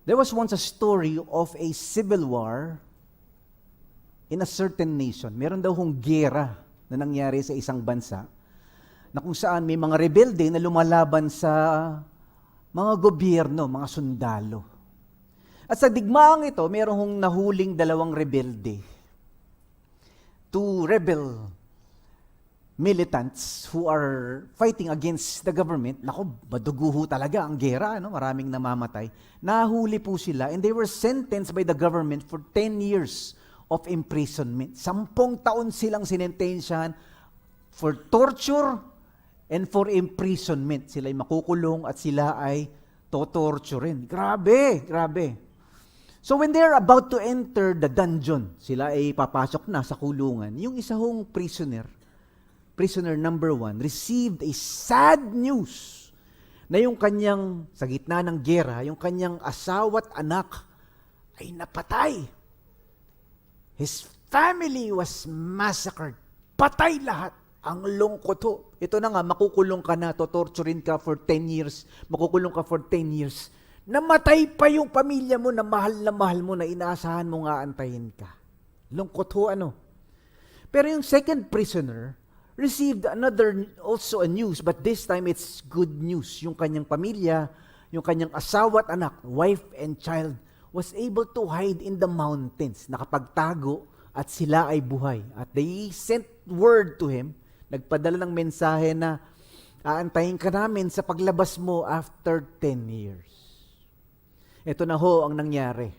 There was once a story of a civil war in a certain nation. Meron daw hong giyera na nangyari sa isang bansa na kung saan may mga rebelde na lumalaban sa mga gobyerno, mga sundalo. At sa digmaang ito, meron hong nahuling dalawang rebelde. Two rebel militants who are fighting against the government. Nako, maduguho talaga ang gera, no? Maraming namamatay. Nahuli po sila and they were sentenced by the government for 10 years of imprisonment. 10 taon silang sinentensyahan for torture and for imprisonment. Sila ay makukulong at sila ay totorturin. Grabe, grabe. So when they're about to enter the dungeon, sila ay papasok na sa kulungan. Yung isa hong prisoner number 1, received a sad news na yung kanyang, sa gitna ng gera, yung kanyang asawa't anak ay napatay. His family was massacred. Patay lahat. Ang lungkot ho. Ito na nga, makukulong ka na, totorturin ka for 10 years, makukulong ka for 10 years. Namatay pa yung pamilya mo na mahal mo, na inaasahan mo nga antayin ka. Lungkot ho, ano? Pero yung second prisoner received also a news, but this time it's good news. Yung kanyang pamilya, yung kanyang asawa at anak, wife and child, was able to hide in the mountains. Nakapagtago at sila ay buhay. At they sent word to him, nagpadala ng mensahe na, aantayin ka namin sa paglabas mo after 10 years. Ito na ho ang nangyari.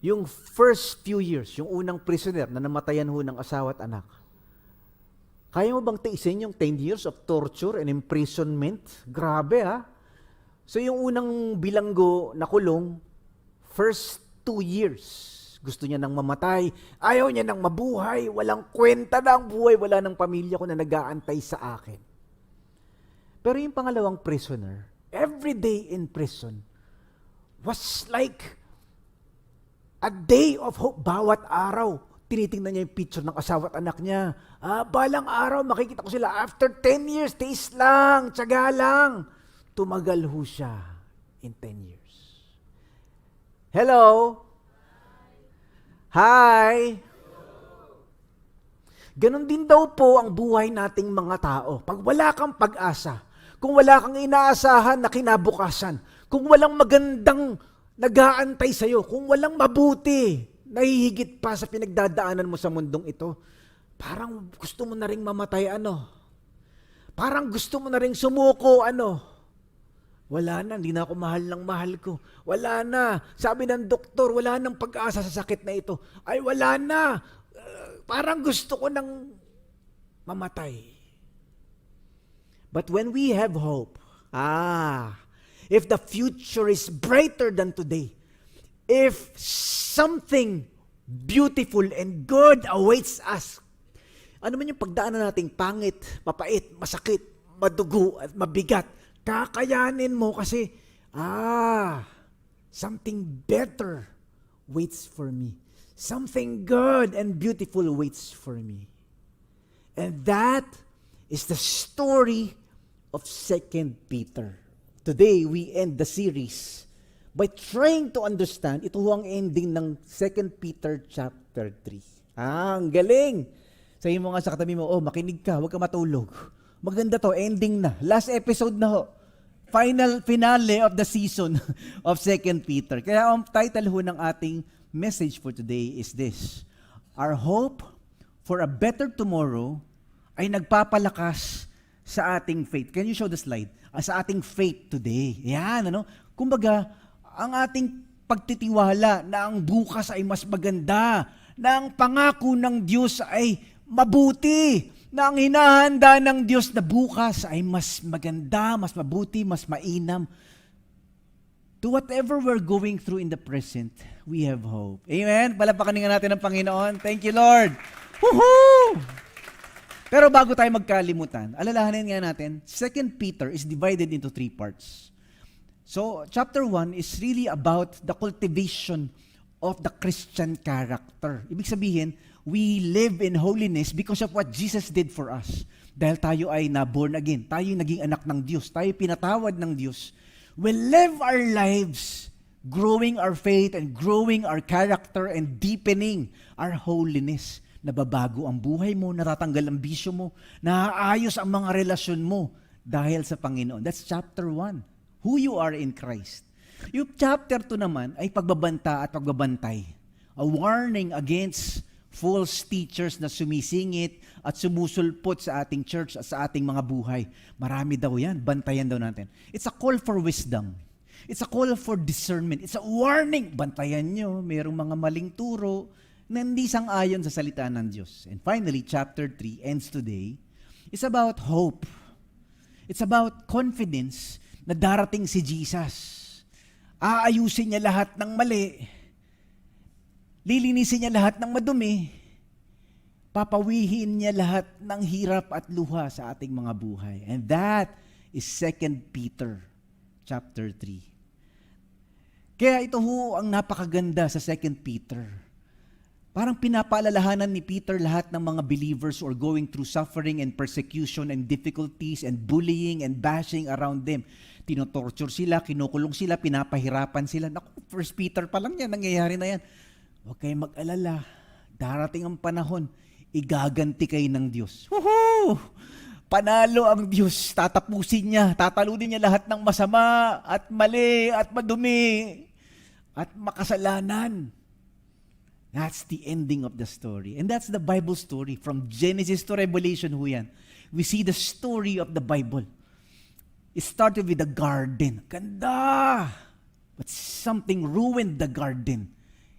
Yung first few years, yung unang prisoner na namatayan ho ng asawa at anak, kaya mo bang tiisin yung 10 years of torture and imprisonment? Grabe ha. So yung unang bilanggo na kulong, first 2 years, gusto niya nang mamatay, ayaw niya nang mabuhay, walang kwenta na ang buhay, wala ng pamilya ko na nag-aantay sa akin. Pero yung pangalawang prisoner, every day in prison, was like a day of hope. Bawat araw, tinitingnan niya yung picture ng asawa at anak niya. Balang araw, makikita ko sila. After 10 years, tiis lang, tiyaga lang. Tumagal ho siya in 10 years. Hello? Hi? Ganon din daw po ang buhay nating mga tao. Pag wala kang pag-asa, kung wala kang inaasahan na kinabukasan, kung walang magandang nag-aantay sa'yo, kung walang mabuti, nahihigit pa sa pinagdadaanan mo sa mundong ito, parang gusto mo na ring mamatay, Parang gusto mo na ring sumuko, Wala na, hindi na ako mahal ng mahal ko. Wala na. Sabi ng doktor, wala nang pag-asa sa sakit na ito. Ay, wala na. Parang gusto ko nang mamatay. But when we have hope, if the future is brighter than today, if something beautiful and good awaits us, ano man yung pagdaanan nating pangit, mapait, masakit, madugo at mabigat, kakayanin mo kasi, something better waits for me. Something good and beautiful waits for me. And that is the story of 2 Peter. Today, we end the series by trying to understand, ito ang ending ng 2 Peter chapter 3. Ang galing! Sabihin mo nga sa katabi mo, makinig ka, huwag ka matulog. Maganda to, ending na. Last episode na ho. Finale of the season of 2 Peter. Kaya ang title ho ng ating message for today is this: Our hope for a better tomorrow ay nagpapalakas sa ating faith. Can you show the slide? Sa ating faith today. Yan, Kumbaga, ang ating pagtitiwala na ang bukas ay mas maganda, na ang pangako ng Diyos ay mabuti, na ang hinahanda ng Diyos na bukas ay mas maganda, mas mabuti, mas mainam. To whatever we're going through in the present, we have hope. Amen? Palapakan nga natin ang Panginoon. Thank you, Lord. Woohoo! Pero bago tayo magkalimutan, alalahanin nga natin, 2 Peter is divided into 3 parts. So, chapter 1 is really about the cultivation of the Christian character. Ibig sabihin, we live in holiness because of what Jesus did for us. Dahil tayo ay na-born again, tayo naging anak ng Diyos, tayo pinatawad ng Diyos. We live our lives growing our faith and growing our character and deepening our holiness. Nababago ang buhay mo, natatanggal ang bisyo mo, naaayos ang mga relasyon mo dahil sa Panginoon. That's chapter 1. Who you are in Christ. Yung chapter 2 naman ay pagbabanta at pagbabantay. A warning against false teachers na sumisingit at sumusulpot sa ating church at sa ating mga buhay. Marami daw yan, bantayan daw natin. It's a call for wisdom. It's a call for discernment. It's a warning. Bantayan nyo, mayroong mga maling turo na hindi sang-ayon sa salita ng Diyos. And finally, chapter 3 ends today. It's about hope. It's about confidence na darating si Jesus. Aayusin niya lahat ng mali. Lilinisin niya lahat ng madumi. Papawihin niya lahat ng hirap at luha sa ating mga buhay. And that is 2 Peter chapter 3. Kaya ito ho ang napakaganda sa 2 Peter. Parang pinapaalalahanan ni Peter lahat ng mga believers who are going through suffering and persecution and difficulties and bullying and bashing around them. Tinotorture sila, kinukulong sila, pinapahirapan sila. Naku, 1 Peter pa lang yan, nangyayari na yan. Huwag kayong mag-alala. Darating ang panahon, igaganti kayo ng Diyos. Woohoo! Panalo ang Diyos. Tatapusin niya, tatalunin niya lahat ng masama at mali at madumi at makasalanan. That's the ending of the story. And that's the Bible story. From Genesis to Revelation ho yan. We see the story of the Bible. It started with the garden. Ganda! But something ruined the garden.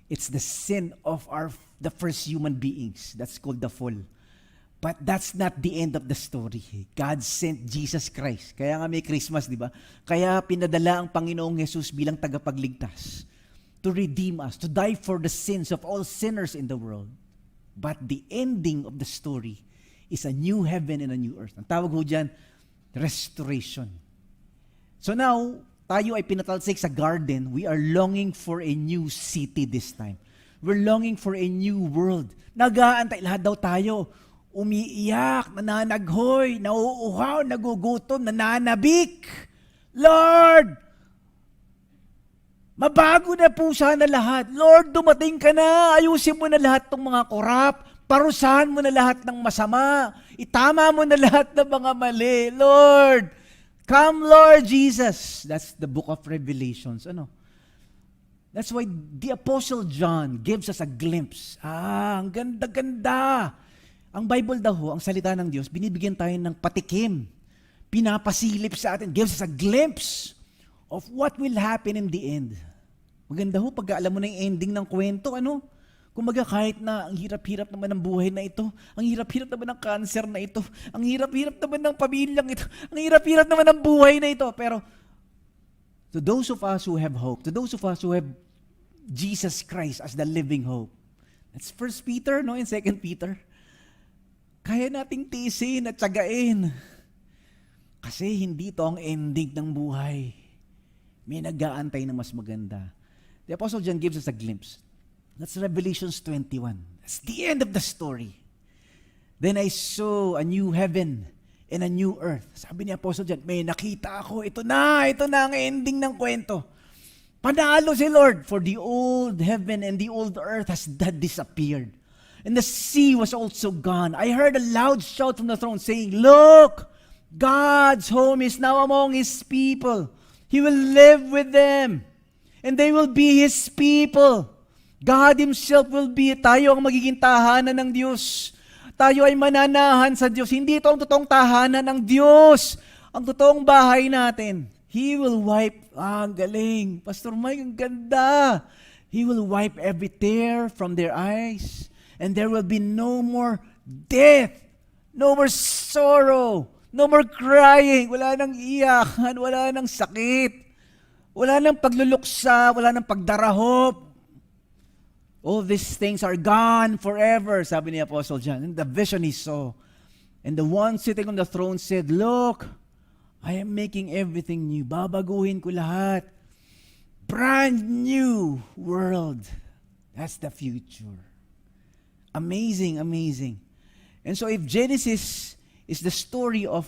It's the sin of the first human beings. That's called the fall. But that's not the end of the story. God sent Jesus Christ. Kaya nga may Christmas, di ba? Kaya pinadala ang Panginoong Jesus bilang tagapagligtas to redeem us, to die for the sins of all sinners in the world. But the ending of the story is a new heaven and a new earth. Ang tawag ho dyan, restoration. So now, tayo ay pinatalsik sa garden. We are longing for a new city this time. We're longing for a new world. Nag-aantay, lahat daw tayo. Umiiyak, nananaghoy, nauuhaw, nagugutom, nananabik. Lord, mabago na po sana lahat. Lord, dumating ka na. Ayusin mo na lahat ng mga korap. Parusahan mo na lahat ng masama. Itama mo na lahat ng mga mali. Lord, come, Lord Jesus. That's the book of Revelations. That's why the Apostle John gives us a glimpse. Ang ganda-ganda. Ang Bible daw, ang salita ng Diyos, binibigyan tayo ng patikim. Pinapasilip sa atin. Gives us a glimpse of what will happen in the end. Maganda ho, pag alam mo na yung ending ng kwento, Kumaga kahit na ang hirap-hirap naman ng buhay na ito, ang hirap-hirap naman ng cancer na ito, ang hirap-hirap naman ng pamilyang ito, ang hirap-hirap naman ng buhay na ito. Pero to those of us who have hope, to those of us who have Jesus Christ as the living hope, that's 1 Peter, in 2 Peter, kaya nating tiisin at tsagain. Kasi hindi ito ang ending ng buhay. May nag-aantay na mas maganda. The Apostle John gives us a glimpse. That's Revelations 21. That's the end of the story. Then I saw a new heaven and a new earth. Sabi ni Apostle John, may nakita ako. Ito na ang ending ng kwento. Panalo si Lord, for the old heaven and the old earth has disappeared. And the sea was also gone. I heard a loud shout from the throne saying, look, God's home is now among His people. He will live with them. And they will be His people. God Himself will be, tayo ang magiging tahanan ng Diyos. Tayo ay mananahan sa Diyos. Hindi ito ang totoong tahanan ng Diyos. Ang totoong bahay natin. He will wipe, ang galing. Pastor Mike, ang ganda. He will wipe every tear from their eyes. And there will be no more death. No more sorrow. No more crying. Wala nang iyakan. Wala nang sakit. Wala nang pagluluksa. Wala nang pagdarahop. All these things are gone forever, sabi ni Apostle John. And the vision he saw. And the one sitting on the throne said, look, I am making everything new. Babaguhin ko lahat. Brand new world. That's the future. Amazing, amazing. And so if Genesis is the story of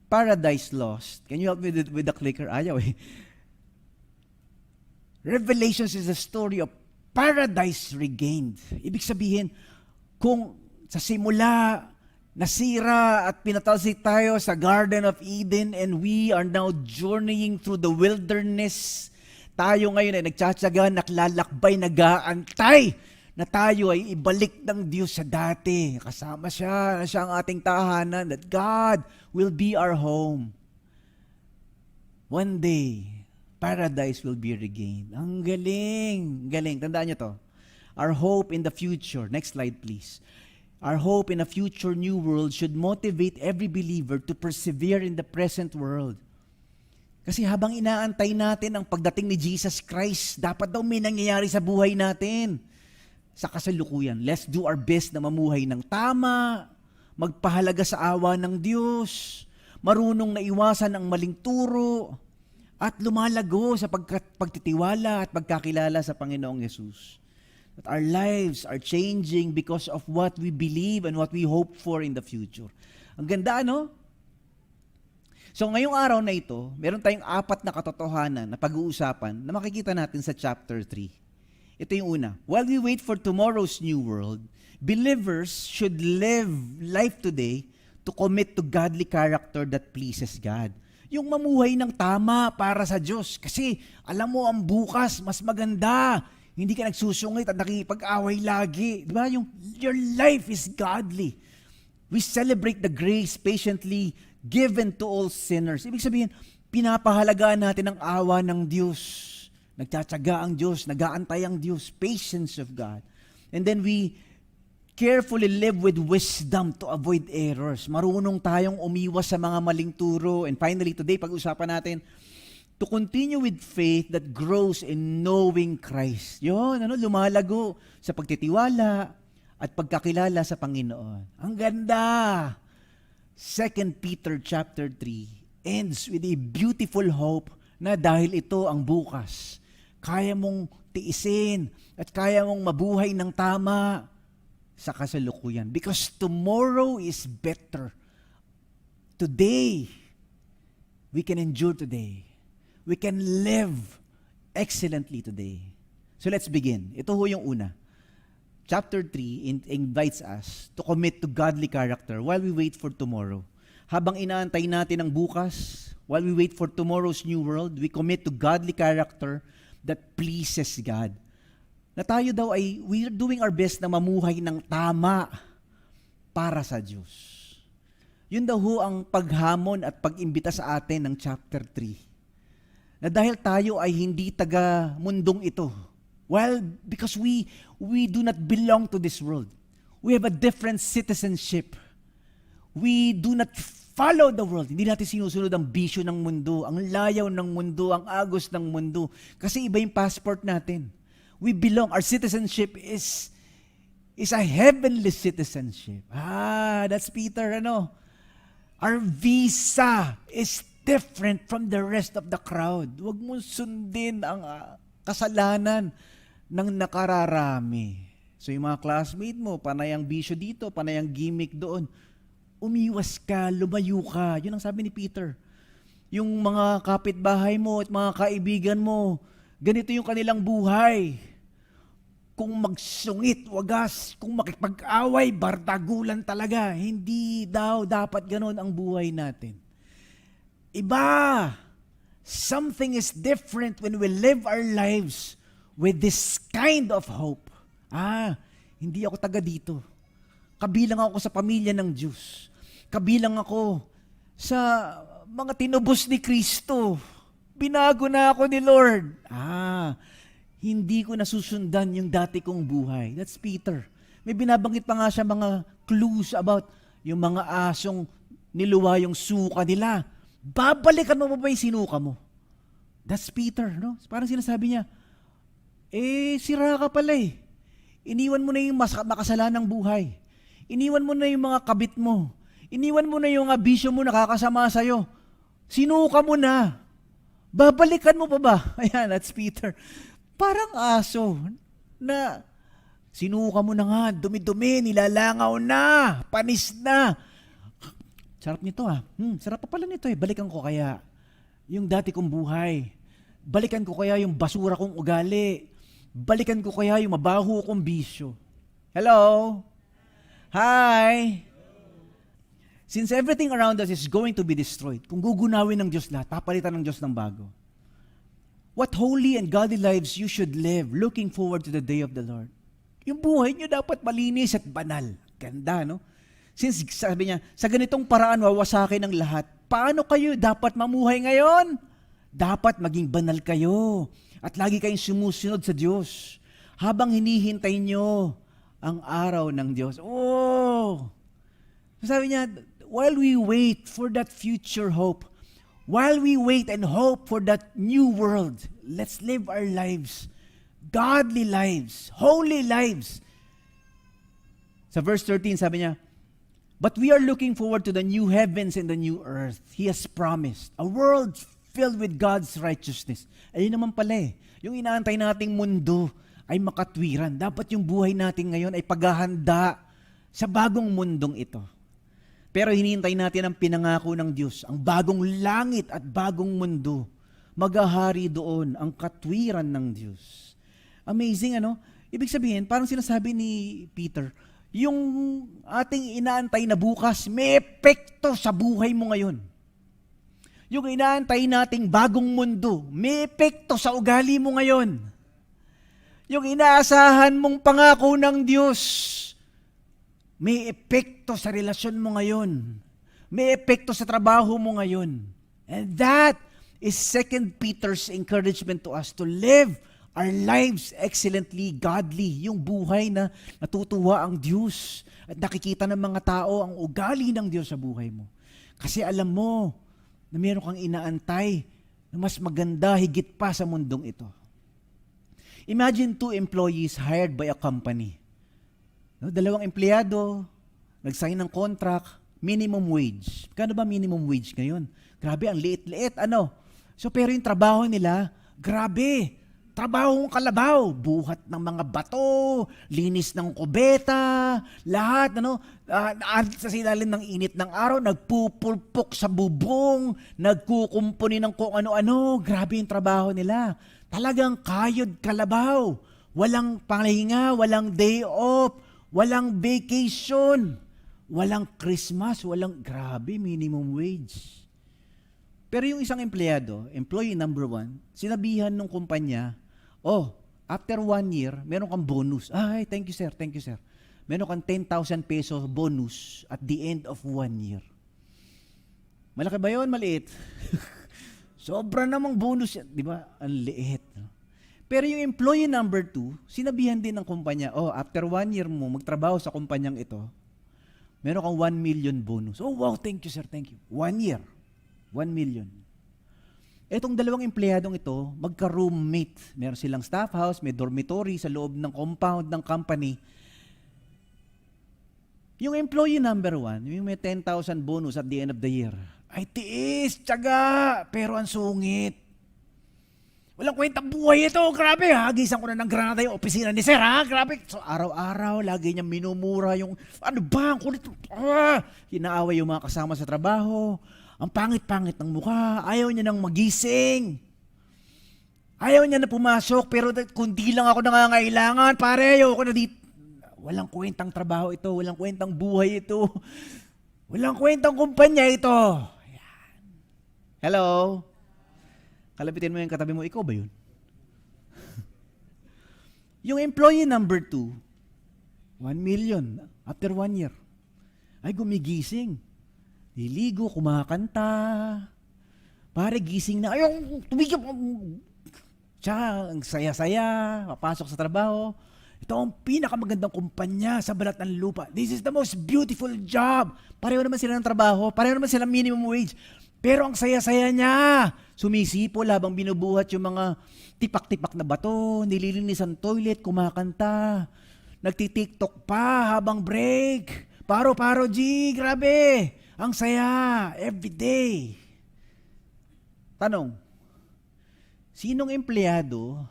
paradise lost, can you help me with the clicker? Ayaw eh. Revelations is a story of paradise regained. Ibig sabihin, kung sa simula, nasira at pinatalsik tayo sa Garden of Eden and we are now journeying through the wilderness, tayo ngayon ay nagtsatsaga, naklalakbay, nag-aantay na tayo ay ibalik ng Diyos sa dati. Kasama siya, na siya ang ating tahanan, that God will be our home. One day, paradise will be regained. Ang galing. Galing. Tandaan nyo to. Our hope in the future. Next slide, please. Our hope in a future new world should motivate every believer to persevere in the present world. Kasi habang inaantay natin ang pagdating ni Jesus Christ, dapat daw may nangyayari sa buhay natin. Sa kasalukuyan, let's do our best na mamuhay ng tama, magpahalaga sa awa ng Diyos, marunong na iwasan ang maling turo, at lumalago sa pagtitiwala at pagkakilala sa Panginoong Yesus. That our lives are changing because of what we believe and what we hope for in the future. Ang ganda, no? So ngayong araw na ito, meron tayong 4 na katotohanan na pag-uusapan na makikita natin sa chapter 3. Ito yung una. While we wait for tomorrow's new world, believers should live life today to commit to godly character that pleases God. Yung mamuhay ng tama para sa Diyos. Kasi alam mo, ang bukas, mas maganda. Hindi ka nagsusungit at nakikipag-away lagi. Diba? Your life is godly. We celebrate the grace patiently given to all sinners. Ibig sabihin, pinapahalagaan natin ang awa ng Diyos. Nagtsatsaga ang Diyos, nag-aantay ang Diyos, patience of God. And then we carefully live with wisdom to avoid errors. Marunong tayong umiwas sa mga maling turo. And finally, today, pag-usapan natin, to continue with faith that grows in knowing Christ. Yun, lumalago sa pagtitiwala at pagkakilala sa Panginoon. Ang ganda! 2 Peter chapter 3 ends with a beautiful hope na dahil ito ang bukas, kaya mong tiisin at kaya mong mabuhay ng tama sa kasalukuyan. Because tomorrow is better. Today, we can endure today. We can live excellently today. So let's begin. Ito ho yung una. Chapter 3 invites us to commit to godly character while we wait for tomorrow. Habang inaantay natin ang bukas, while we wait for tomorrow's new world, we commit to godly character that pleases God. Na tayo daw ay we're doing our best na mamuhay ng tama para sa Diyos. Yun daw ho ang paghamon at pag-imbita sa atin ng chapter 3. Na dahil tayo ay hindi taga mundong ito. Well, because we do not belong to this world. We have a different citizenship. We do not follow the world. Hindi natin sinusunod ang bisyo ng mundo, ang layaw ng mundo, ang agos ng mundo. Kasi iba yung passport natin. We belong. Our citizenship is a heavenly citizenship. That's Peter, Our visa is different from the rest of the crowd. Huwag mo sundin ang kasalanan ng nakararami. So yung mga classmate mo, panay ang bisyo dito, panay ang gimmick doon. Umiwas ka, lumayo ka. Yun ang sabi ni Peter. Yung mga kapitbahay mo at mga kaibigan mo, ganito yung kanilang buhay. Kung magsungit, wagas, kung makipag-away, bardagulan talaga. Hindi daw dapat ganun ang buhay natin. Iba! Something is different when we live our lives with this kind of hope. Hindi ako taga dito. Kabilang ako sa pamilya ng Diyos. Kabilang ako sa mga tinubos ni Kristo. Binago na ako ni Lord. Hindi ko nasusundan yung dati kong buhay. That's Peter. May binabanggit pa nga siya mga clues about yung mga asong niluwa yung suka nila. Babalikan mo ba yung sinuka mo? That's Peter, Parang sinasabi niya, sira ka pala eh. Iniwan mo na yung makasalanang buhay. Iniwan mo na yung mga kabit mo. Iniwan mo na yung bisyo mo nakakasama sa'yo. Sinuka mo na. Babalikan mo pa ba? Ayan, that's Peter. Parang aso na sinuka mo na nga, dumi-dumi, nilalangaw na, panis na. Sarap nito Sarap pa pala nito Balikan ko kaya yung dati kong buhay Balikan ko kaya yung basura kong ugali? Balikan ko kaya yung mabaho kong bisyo? Hello? Hi! Since everything around us is going to be destroyed, kung gugunawin ng Diyos lahat, papalitan ng Diyos ng bago, what holy and godly lives you should live looking forward to the day of the Lord. Yung buhay nyo dapat malinis at banal. Ganda, no? Since sabi niya, sa ganitong paraan wawasakin ang lahat, paano kayo dapat mamuhay ngayon? Dapat maging banal kayo at lagi kayong sumusunod sa Diyos habang hinihintay nyo ang araw ng Diyos. Oh! Sabi niya, while we wait for that future hope, while we wait and hope for that new world, let's live our lives, godly lives, holy lives. Sa verse 13, sabi niya, but we are looking forward to the new heavens and the new earth. He has promised a world filled with God's righteousness. Ayun naman pala yung inaantay nating mundo ay makatwiran. Dapat yung buhay natin ngayon ay paghahanda sa bagong mundong ito. Pero hinihintay natin ang pinangako ng Diyos, ang bagong langit at bagong mundo. Maghahari doon ang katwiran ng Diyos. Amazing, ano? Ibig sabihin, parang sinasabi ni Peter, yung ating inaantay na bukas, may epekto sa buhay mo ngayon. Yung inaantay nating bagong mundo, may epekto sa ugali mo ngayon. Yung inaasahan mong pangako ng Diyos, may epekto sa relasyon mo ngayon. May epekto sa trabaho mo ngayon. And that is 2 Peter's encouragement to us to live our lives excellently, godly. Yung buhay na natutuwa ang Diyos at nakikita ng mga tao ang ugali ng Diyos sa buhay mo. Kasi alam mo na meron kang inaantay na mas maganda higit pa sa mundong ito. Imagine 2 employees hired by a company. No, 2 empleyado, nag-sign ng contract, minimum wage. Kano ba minimum wage ngayon? Grabe, ang liit-liit. Ano? So, pero yung trabaho nila, grabe. Trabahong kalabaw. Buhat ng mga bato, linis ng kubeta, lahat, sa silalim ng init ng araw, nagpupulpok sa bubong, nagkukumpuni ng kung ano-ano. Grabe yung trabaho nila. Talagang kayod kalabaw. Walang pahinga, walang day off, walang vacation, walang Christmas, grabe, minimum wage. Pero yung isang empleyado, employee number 1, sinabihan ng kumpanya, after 1 year, meron kang bonus. Ay, thank you sir. Meron kang 10,000 pesos bonus at the end of 1 year. Malaki ba yun? Maliit? Sobra namang bonus yan. Di ba? Ang liit. Pero yung employee number 2, sinabihan din ng kumpanya, after 1 year mo magtrabaho sa kumpanyang ito, meron kang 1 million bonus. Oh, wow, thank you sir, thank you. 1 year, 1 million. Etong 2 empleyadong ito, magka-roommate. Meron silang staff house, may dormitory sa loob ng compound ng company. Yung employee number 1, yung may 10,000 bonus at the end of the year, ay tiis, tiyaga, pero ang sungit. Walang kwentang buhay ito. Grabe, hagisan ko na ng granada yung opisina ni Sir, ha? Grabe. So, araw-araw, lagi niya minumura yung, ano ba, ang kulit. Hinaaway yung mga kasama sa trabaho. Ang pangit-pangit ng mukha. Ayaw niya nang magising. Ayaw niya na pumasok, pero kundi lang ako nangangailangan. Pare, ayaw ko na dito. Walang kwentang trabaho ito. Walang kwentang buhay ito. Walang kwentang kumpanya ito. Ayan. Hello? Kalabitin mo yung katabi mo, ikaw ba yun? Yung employee number 2, 1 million after 1 year. Ay gumigising. Liligo, kumakanta. Pare, gising na. Ayaw, tumigil. Siya, ang saya-saya, papasok sa trabaho. Ito ang pinakamagandang kumpanya sa balat ng lupa. This is the most beautiful job. Pareho naman sila ng trabaho. Pareho naman sila minimum wage. Pero ang saya-saya niya. Sumisipol habang binubuhat yung mga tipak-tipak na bato, nililinis ang toilet, kumakanta. Nagti-TikTok pa habang break. Paro-paro, G, grabe. Ang saya, everyday. Tanong, sinong empleyado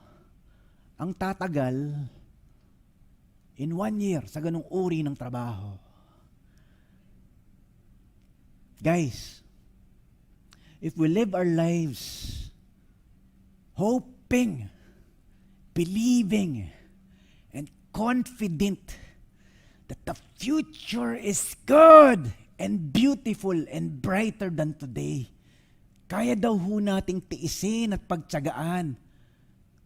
ang tatagal in 1 year sa ganung uri ng trabaho? Guys, if we live our lives hoping, believing, and confident that the future is good and beautiful and brighter than today. Kaya daw ho nating tiisin at pagtiyagaan.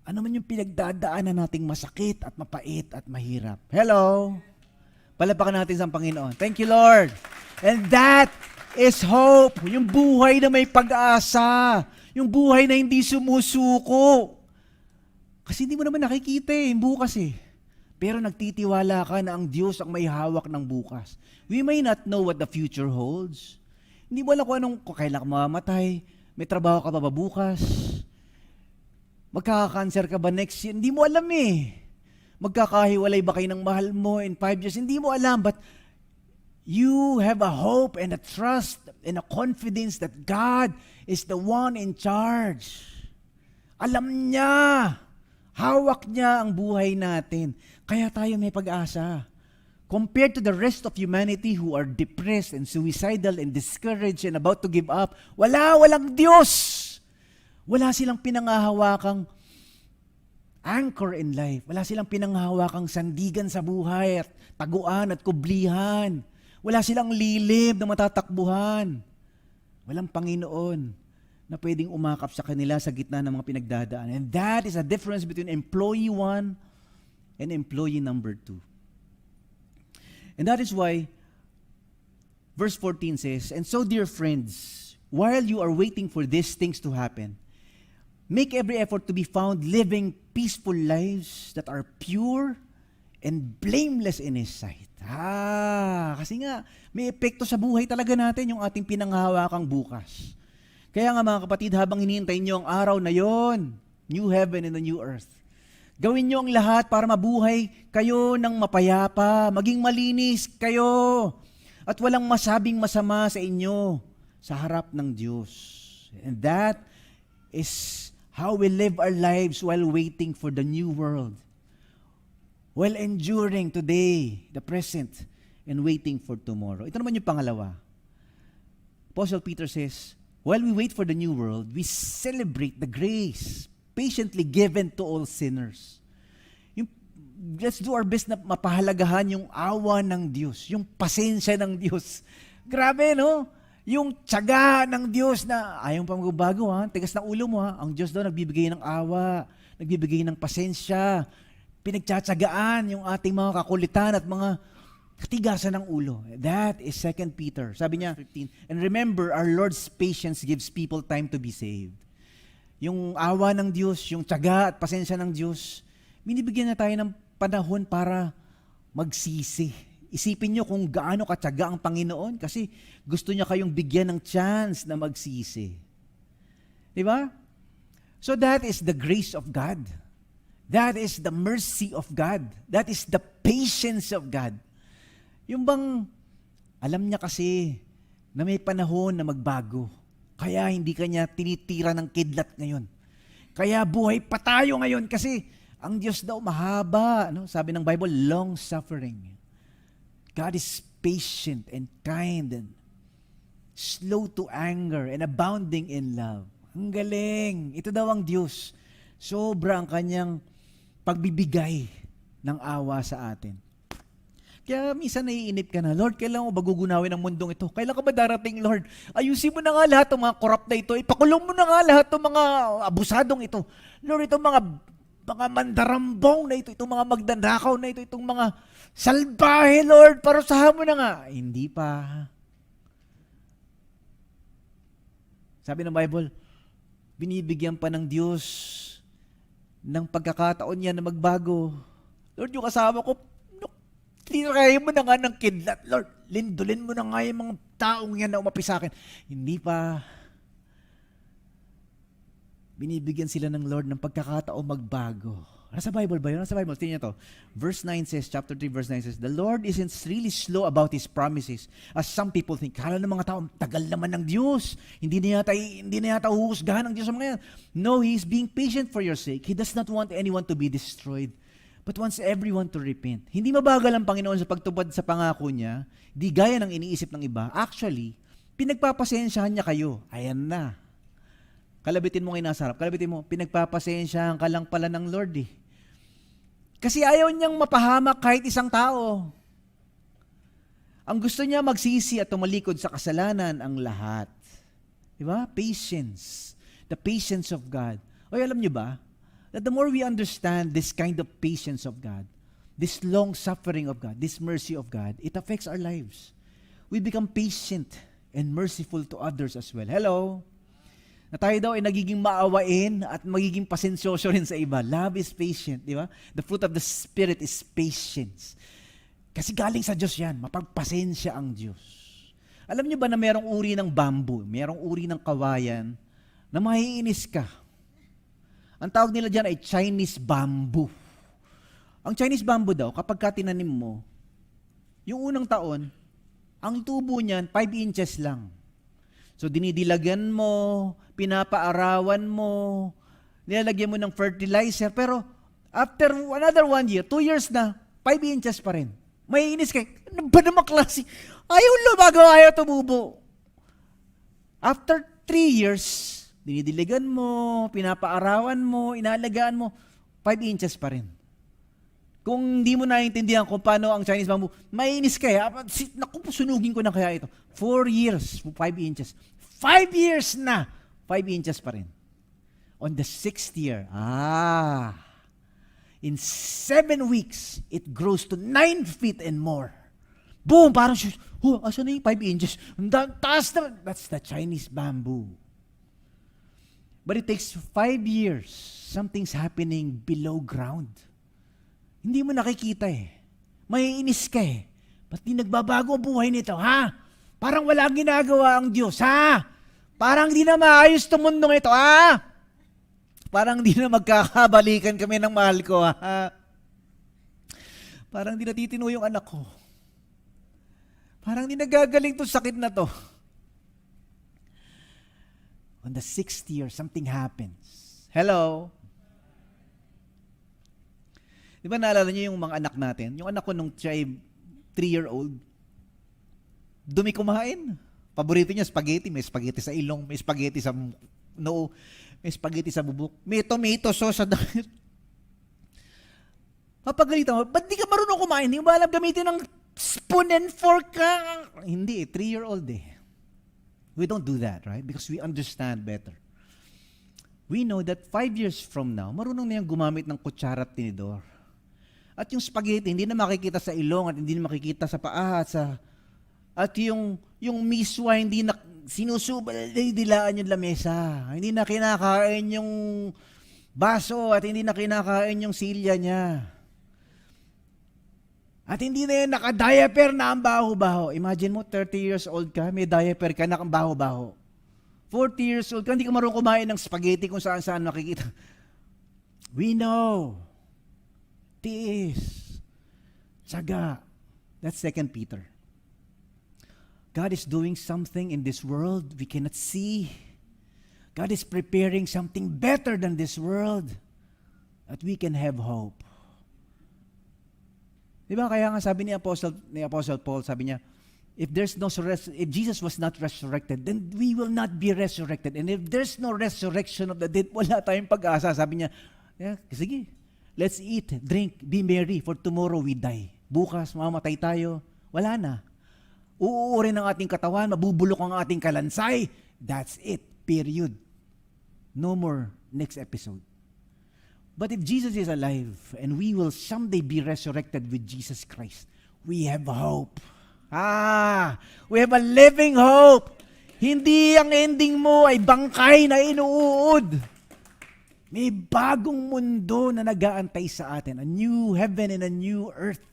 Ano man yung pinagdadaanan nating masakit at mapait at mahirap. Hello? Palapakan natin sa Panginoon. Thank you, Lord. And that is hope. Yung buhay na may pag-asa. Yung buhay na hindi sumusuko. Kasi hindi mo naman nakikita yung bukas eh. Pero nagtitiwala ka na ang Diyos ang may hawak ng bukas. We may not know what the future holds. Hindi mo alam kung kailan ka mamamatay. May trabaho ka ba bukas? Magkaka-cancer ka ba next year? Hindi mo alam eh. Magkakahiwalay ba kayo ng mahal mo in 5 years? Hindi mo alam, but you have a hope and a trust and a confidence that God is the one in charge. Alam niya. Hawak niya ang buhay natin. Kaya tayo may pag-asa. Compared to the rest of humanity who are depressed and suicidal and discouraged and about to give up, walang Diyos. Wala silang pinanghahawakang anchor in life. Wala silang pinanghahawakang sandigan sa buhay at taguan at kublihan. Wala silang lilim na matatakbuhan. Walang Panginoon na pwedeng umakap sa kanila sa gitna ng mga pinagdadaan. And that is a difference between employee 1 and employee number 2. And that is why verse 14 says, "And so, dear friends, while you are waiting for these things to happen, make every effort to be found living peaceful lives that are pure and blameless in His sight." Kasi nga, may epekto sa buhay talaga natin yung ating pinanghahawakang bukas. Kaya nga mga kapatid, habang hinihintay nyo ang araw na yon, new heaven and a new earth, gawin nyo ang lahat para mabuhay kayo ng mapayapa, maging malinis kayo, at walang masabing masama sa inyo sa harap ng Diyos. And that is how we live our lives while waiting for the new world. While enduring today, the present, and waiting for tomorrow. Ito naman yung pangalawa. Apostle Peter says, while we wait for the new world, we celebrate the grace patiently given to all sinners. Let's do our best na mapahalagahan yung awa ng Diyos, yung pasensya ng Diyos. Grabe, no? Yung tiyaga ng Diyos na ayaw pa magbago, ha? Tigas ng ulo mo, ha? Ang Diyos daw nagbibigay ng awa, nagbibigay ng pasensya, pinagtsatsagaan yung ating mga kakulitan at mga katigasan ng ulo. That is 2 Peter. Sabi niya, 15, "And remember, our Lord's patience gives people time to be saved." Yung awa ng Diyos, yung tiyaga at pasensya ng Diyos, binibigyan na tayo ng panahon para magsisi. Isipin niyo kung gaano katiyaga ang Panginoon kasi gusto niya kayong bigyan ng chance na magsisi. Di ba? So that is the grace of God. That is the mercy of God. That is the patience of God. Yung bang, alam niya kasi na may panahon na magbago. Kaya hindi kanya tinitira ng kidlat ngayon. Kaya buhay pa tayo ngayon kasi ang Diyos daw mahaba. No? Sabi ng Bible, long-suffering. God is patient and kind and slow to anger and abounding in love. Ang galing. Ito daw ang Diyos. Sobra ang kanyang pagbibigay ng awa sa atin. Kaya minsan naiinip ka na, Lord, kailan mo ba gugunawin ang mundong ito? Kailan ka ba darating, Lord? Ayusin mo na nga lahat ng mga corrupt na ito. Ipakulong mo na nga lahat ng mga abusadong ito. Lord, itong mga mandarambong na ito, itong mga magdandakaw na ito, itong mga salbahe, Lord, parusahan mo na nga. Hindi pa. Sabi ng Bible, binibigyan pa ng Diyos ng pagkakataon niya na magbago. Lord, yung kasama ko, tinirahin mo na nga ng kidlat, Lord. Lindulin mo na nga yung mga taong yan na umapi sa akin. Hindi pa. Binibigyan sila ng Lord ng pagkakataon magbago. Nasa Bible ba yun? Nasa Bible. Tingnan niyo to. Verse 9 says, chapter 3, verse 9 says, "The Lord isn't really slow about His promises, as some people think." Kala ng mga tao, tagal naman ng Diyos. Hindi na yata huhusgahan ng Diyos sa mga yan. No, He is being patient for your sake. He does not want anyone to be destroyed, but wants everyone to repent. Hindi mabagal ang Panginoon sa pagtupad sa pangako niya, di gaya ng iniisip ng iba. Actually, pinagpapasensyahan niya kayo. Ayan na. Kalabitin mo ngayon nasa harap. Kalabitin mo, pinagpapasensyahan ka lang pala ng Lord eh. Kasi ayaw niyang mapahamak kahit isang tao. Ang gusto niya magsisi at tumalikod sa kasalanan ang lahat. Diba? Patience. The patience of God. O alam niyo ba, that the more we understand this kind of patience of God, this long suffering of God, this mercy of God, it affects our lives. We become patient and merciful to others as well. Hello? Na tayo daw ay nagiging maawain at magiging pasensyoso rin sa iba. Love is patient, di ba? The fruit of the Spirit is patience. Kasi galing sa Diyos yan, mapagpasensya ang Diyos. Alam niyo ba na merong uri ng bamboo, merong uri ng kawayan na maiinis ka? Ang tawag nila dyan ay Chinese bamboo. Ang Chinese bamboo daw, kapag ka tinanim mo, yung unang taon, ang tubo niyan, 5 inches lang. So dinidilagan mo, pinapaarawan mo, nilalagyan mo ng fertilizer, pero after another 1 year, 2 years na, 5 inches pa rin. May inis ka, ano ba naman klase? Ayaw lumago, ayaw tumubo. After 3 years, dinidiligan mo, pinapaarawan mo, inalagaan mo, 5 inches pa rin. Kung hindi mo naiintindihan kung paano ang Chinese bamboo, mainis kaya, naku, sunugin ko na kaya ito. 4 years, 5 inches. 5 years na, 5 inches pa rin. On the 6th year, in 7 weeks, it grows to 9 feet and more. Boom! Parang, asan na yung 5 inches? Taas na. That's the Chinese bamboo. But it takes 5 years. Something's happening below ground. Hindi mo nakikita eh. Maiinis ka eh. Ba't di nagbabago ang buhay nito, ha? Parang walang ginagawa ang Diyos, ha? Parang di na maayos itong mundong ito, ha? Parang di na magkakabalikan kami ng mahal ko, ha? Parang di natitino yung anak ko. Parang di nagagaling itong sakit na to. On the 6th year, something happens. Hello? Di ba naalala niyo yung mga anak natin? Yung anak ko nung siya ay 3-year-old, dumi kumain. Paborito niya spaghetti. May spaghetti sa ilong, may spaghetti sa noo, may spaghetti sa bubuk, may tomato sauce sa damit. Papagalitan mo, ba't di ka marunong kumain? Hindi mo ba alam gamitin ng spoon and fork ka? Hindi, 3-year-old eh. We don't do that, right? Because we understand better. We know that 5 years from now, marunong na yung gumamit ng kutsara at tinidor. At yung spaghetti, hindi na makikita sa ilong at hindi na makikita sa paa at yung miswa, hindi na sinusubal, dilaan yung lamesa. Hindi na kinakain yung baso at hindi na kinakain yung silya niya. At hindi na yan naka-diaper na ang baho-baho. Imagine mo, 30 years old ka, may diaper ka na ang baho-baho. 40 years old ka, hindi ka marunong kumain ng spaghetti kung saan-saan nakikita. We know. Tiis. Tsaga. That's 2 Peter. God is doing something in this world we cannot see. God is preparing something better than this world that we can have hope. Diba kaya nga sabi ni Apostle Paul, sabi niya, if Jesus was not resurrected, then we will not be resurrected. And if there's no resurrection of the dead, wala tayong pag-asa. Sabi niya, sige, let's eat, drink, be merry, for tomorrow we die. Bukas, mamamatay tayo. Wala na. Uuurin ang ating katawan, mabubulok ang ating kalansay. That's it. Period. No more next episode. But if Jesus is alive and we will someday be resurrected with Jesus Christ, we have hope. We have a living hope. Hindi ang ending mo ay bangkay na inuud. May bagong mundo na nag-aantay sa atin. A new heaven and a new earth.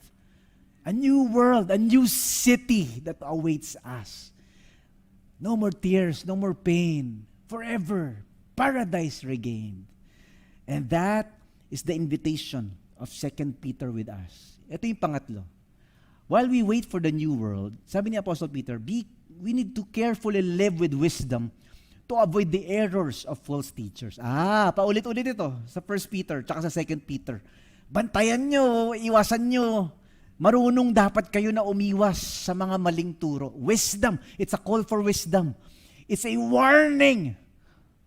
A new world, a new city that awaits us. No more tears, no more pain. Forever, paradise regained. And that is the invitation of 2 Peter with us. Ito yung pangatlo. While we wait for the new world, sabi ni Apostle Peter, we need to carefully live with wisdom to avoid the errors of false teachers. Paulit-ulit ito sa 1 Peter tsaka sa 2 Peter. Bantayan nyo, iwasan nyo. Marunong dapat kayo na umiwas sa mga maling turo. Wisdom. It's a call for wisdom. It's a warning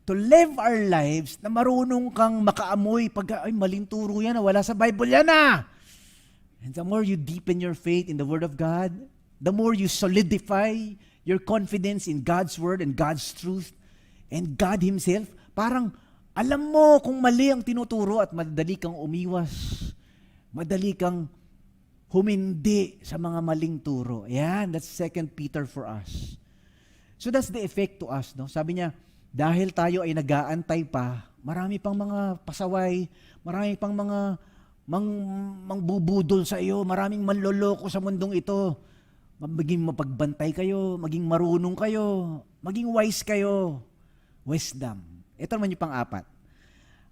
to live our lives na marunong kang makaamoy pag, ay, maling turo yan, wala sa Bible yan ah. And the more you deepen your faith in the Word of God, the more you solidify your confidence in God's Word and God's truth and God Himself, parang alam mo kung mali ang tinuturo at madali kang umiwas. Madali kang humindi sa mga maling turo. Yan, that's 2 Peter for us. So that's the effect to us, no? Sabi niya, dahil tayo ay nag-aantay pa, marami pang mga pasaway, marami pang mga mangbubudol sa iyo, maraming manloloko sa mundong ito. Maging mapagbantay kayo, maging marunong kayo, maging wise kayo. Wisdom. Ito naman yung pang-apat.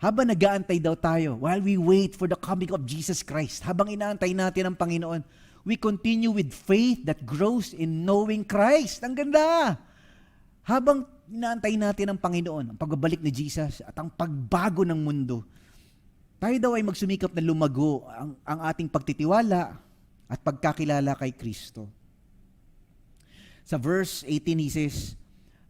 Habang nag-aantay daw tayo, while we wait for the coming of Jesus Christ, habang inaantay natin ang Panginoon, we continue with faith that grows in knowing Christ. Ang ganda! Habang inaantay natin ang Panginoon, ang pagbabalik ni Jesus at ang pagbago ng mundo, tayo daw ay magsumikap na lumago ang ating pagtitiwala at pagkakilala kay Kristo. Sa verse 18, he says,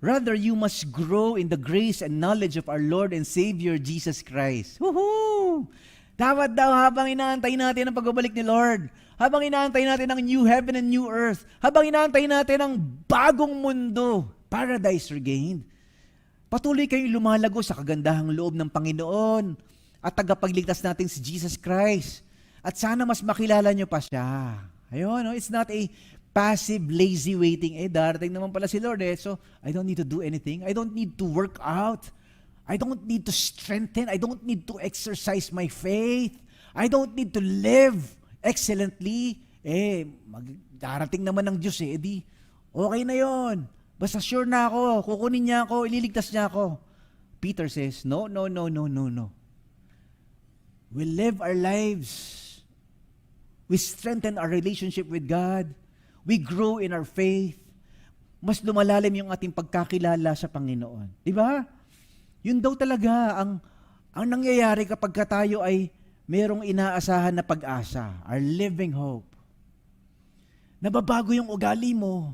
rather, you must grow in the grace and knowledge of our Lord and Savior, Jesus Christ. Woohoo! Dapat daw habang inaantay natin ang pagbabalik ni Lord, habang inaantay natin ang new heaven and new earth, habang inaantay natin ang bagong mundo, paradise regained, patuloy kayong lumalago sa kagandahang loob ng Panginoon at tagapagligtas natin si Jesus Christ. At sana mas makilala nyo pa siya. Ayun, no? It's not a passive, lazy waiting. Darating naman pala si Lord so I don't need to do anything. I don't need to work out. I don't need to strengthen. I don't need to exercise my faith. I don't need to live excellently. Darating naman ng Diyos di, okay na yon. Basta sure na ako, kukunin niya ako, ililigtas niya ako. Peter says, no. We live our lives. We strengthen our relationship with God. We grow in our faith. Mas lumalalim yung ating pagkakilala sa Panginoon. Di ba? Yun daw talaga ang nangyayari kapag tayo ay merong inaasahan na pag-asa, our living hope. Nababago yung ugali mo.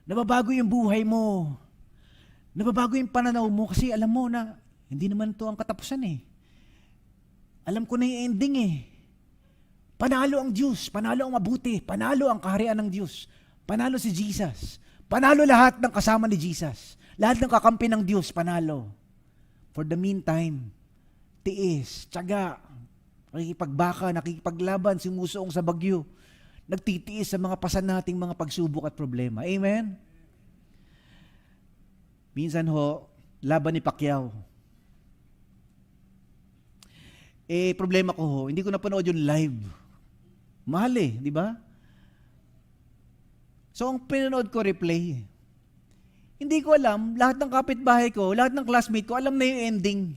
Nababago yung buhay mo. Nababago yung pananaw mo kasi alam mo na hindi naman to ang katapusan Alam ko na yung ending Panalo ang Diyos, panalo ang mabuti, panalo ang kaharian ng Diyos, panalo si Jesus, panalo lahat ng kasama ni Jesus, lahat ng kakampi ng Diyos, panalo. For the meantime, tiis, tiyaga, nakikipagbaka, nakikipaglaban, sumusuong sa bagyo, nagtitiis sa mga pasan nating mga pagsubok at problema. Amen? Minsan laban ni Pacquiao. Problema ko hindi ko napanood yung live. Mahal di ba? So, ang pinanood ko replay. Hindi ko alam, lahat ng kapitbahay ko, lahat ng classmate ko, alam na yung ending.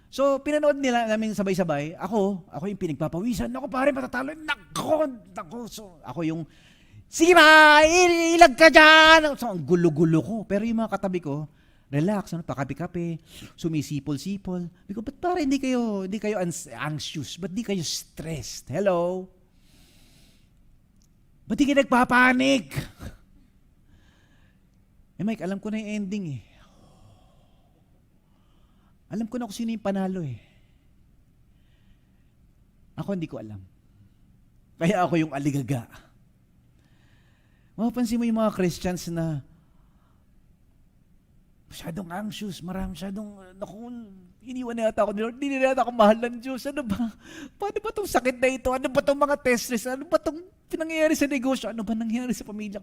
So, pinanood nila namin sabay-sabay. Ako yung pinagpapawisan. Ako pare, matatalo. Nako. So, ako yung, sige ba, ilag ka dyan. So, ang gulo-gulo ko. Pero yung mga katabi ko, relax, pakapi-kapi, sumisipol-sipol. Because, ba't pare, hindi kayo anxious? Ba't di kayo stressed? Hello? Ba't di kayo nagpapanik? Mike, alam ko na yung ending Alam ko na kung sino yung panalo Ako hindi ko alam. Kaya ako yung aligaga. Mapapansin mo yung mga Christians na masyadong anxious, masyadong, iniwan na yata ako ni Lord, hindi na yata ako mahal ng Diyos. Ano ba? Paano ba itong sakit na ito? Ano ba itong mga test results? Ano ba itong nangyayari sa negosyo? Ano ba nangyayari sa pamilya?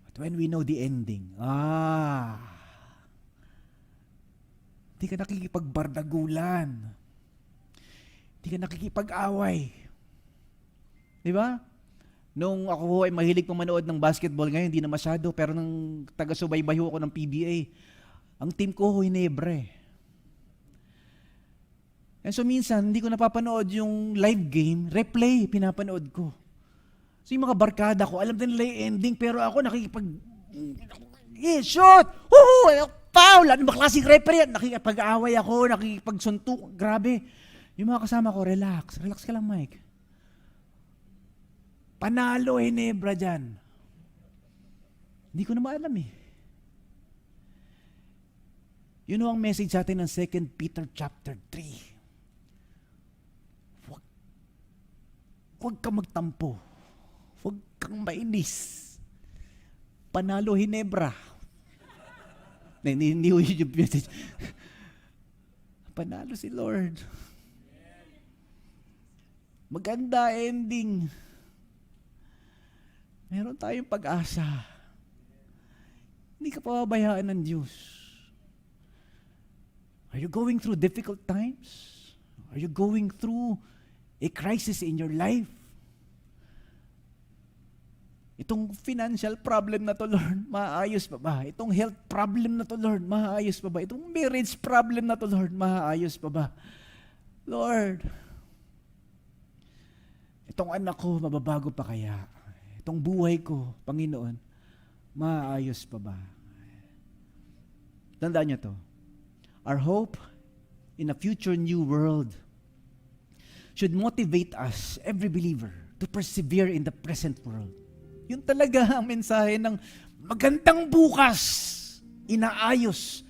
But when we know the ending, hindi ka nakikipagbardagulan. Hindi ka nakikipag-away. Di ba? Nung ako ay mahilig pang manood ng basketball ngayon, hindi na masyado, pero nang taga-subaybay ako ng PBA, ang team ko Ginebra And so minsan, hindi ko napapanood yung live game, replay, pinapanood ko. So yung mga barkada ko, alam din nila yung ending, pero ako shoot! Foul! Ano ba klaseng referee? Nakikipag-away ako, nakikipagsuntok. Grabe. Yung mga kasama ko, relax ka lang, Mike. Panalo Ginebra dyan. Hindi ko na maalam Yun ang message sa atin ng 2 Peter chapter 3. Huwag kang magtampo. Huwag kang mainis. Panalo Hinebra. Hindi ko yung message. Panalo si Lord. Maganda ending. Meron tayong pag-asa. Hindi ka pababayaan ng Diyos. Are you going through difficult times? Are you going through a crisis in your life? Itong financial problem na to, Lord, maayos pa ba? Itong health problem na to, Lord, maayos pa ba? Itong marriage problem na to, Lord, maayos pa ba? Lord, itong anak ko, mababago pa kaya? Itong buhay ko, Panginoon, maayos pa ba? Tandaan niyo to. Our hope in a future new world should motivate us, every believer, to persevere in the present world. Yun talaga ang mensahe ng magandang bukas. Inaayos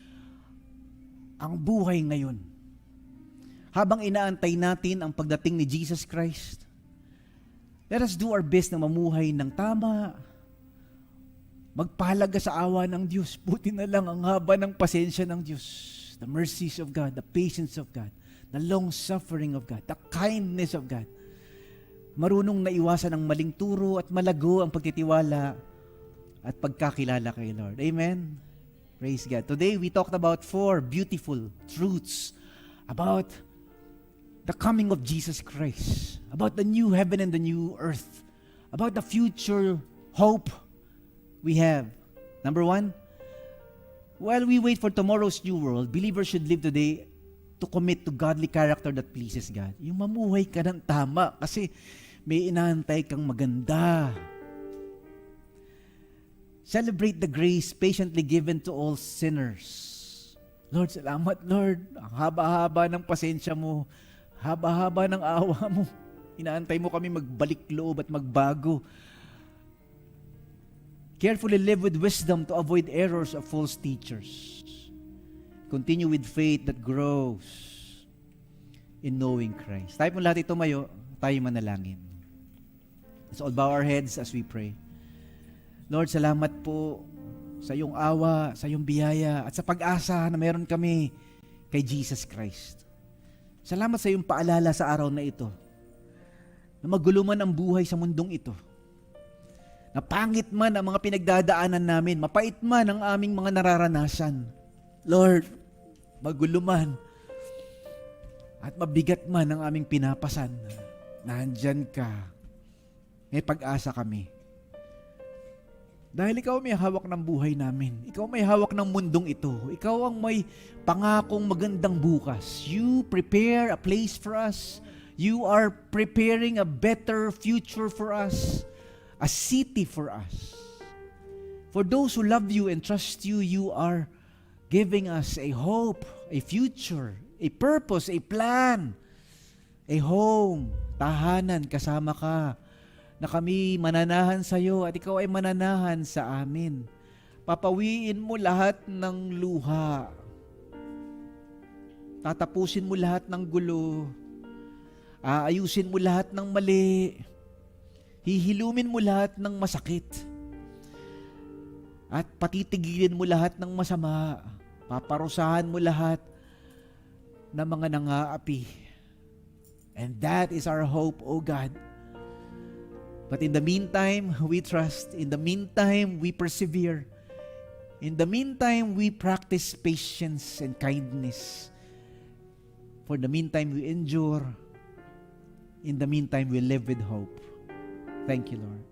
ang buhay ngayon. Habang inaantay natin ang pagdating ni Jesus Christ, let us do our best na mamuhay ng tama, magpahalaga sa awa ng Diyos. Buti na lang ang haba ng pasensya ng Diyos. The mercies of God, the patience of God, the long-suffering of God, the kindness of God. Marunong na iwasan ang maling turo at malago ang pagtitiwala at pagkakilala kay Lord. Amen? Praise God. Today, we talked about 4 beautiful truths about the coming of Jesus Christ, about the new heaven and the new earth, about the future hope we have. Number 1, while we wait for tomorrow's new world, believers should live today to commit to godly character that pleases God. Yung mamuhay ka ng tama kasi may inaantay kang maganda. Celebrate the grace patiently given to all sinners. Lord, salamat Lord. Ang haba-haba ng pasensya mo. Haba-haba ng awa mo. Inaantay mo kami magbalik loob at magbago. Carefully live with wisdom to avoid errors of false teachers. Continue with faith that grows in knowing Christ. Tayo po lahat tumayo, tayo manalangin. Let's all bow our heads as we pray. Lord, salamat po sa iyong awa, sa iyong biyaya, at sa pag-asa na meron kami kay Jesus Christ. Salamat sa iyong paalala sa araw na ito, na magulo man ang buhay sa mundong ito, na pangit man ang mga pinagdadaanan namin, mapait man ang aming mga nararanasan. Lord, magulo man at mabigat man ang aming pinapasan, nandyan ka. May pag-asa kami. Dahil ikaw may hawak ng buhay namin. Ikaw may hawak ng mundong ito. Ikaw ang may pangakong magandang bukas. You prepare a place for us. You are preparing a better future for us. A city for us. For those who love you and trust you, you are giving us a hope, a future, a purpose, a plan, a home, tahanan, kasama ka, na kami mananahan sa iyo at ikaw ay mananahan sa amin. Papawiin mo lahat ng luha. Tatapusin mo lahat ng gulo. Aayusin mo lahat ng mali. Hihilumin mo lahat ng masakit. At patitigilin mo lahat ng masama. Paparusahan mo lahat ng mga nangaapi. And that is our hope, O God. But in the meantime, we trust. In the meantime, we persevere. In the meantime, we practice patience and kindness. For the meantime, we endure. In the meantime, we live with hope. Thank you, Lord.